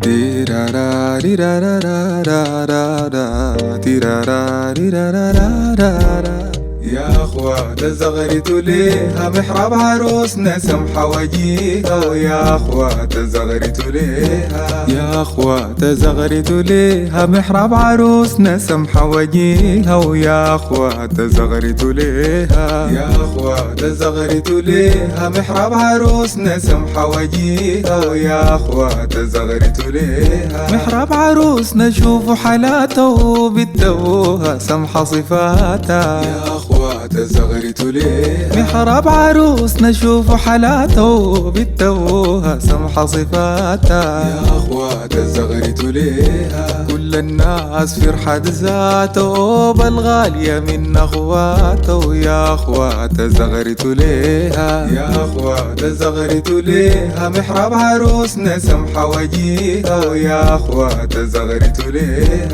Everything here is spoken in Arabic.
تيرارا ريرارا رارا تيرارا ريرارا رارا. يا اخوات زغرتوا ليها محراب عروسنا سمحة وجيها، ويا اخوات زغرتوا ليها، يا اخوات زغرتوا ليها محراب عروسنا سمحة وجيها، ويا اخوات زغرتوا ليها، يا اخوات زغرتوا ليها محراب عروسنا سمحة وجيها، ويا اخوات زغرتوا ليها محراب عروسنا شوفوا حالاته بتوها سمحة صفاتها، يا اخوات زغرتوا ليها محراب عروسنا شوفوا حالاته بتوها سمحة صفاتها، يا اخوات زغرتوا ليها كل الناس فرحة ذاته بالغالية من اخواته، يا اخوات زغرتوا ليها، يا اخوات زغرتوا ليها محراب عروسنا سمحة وجيها، ويا اخوات زغرتوا ليها.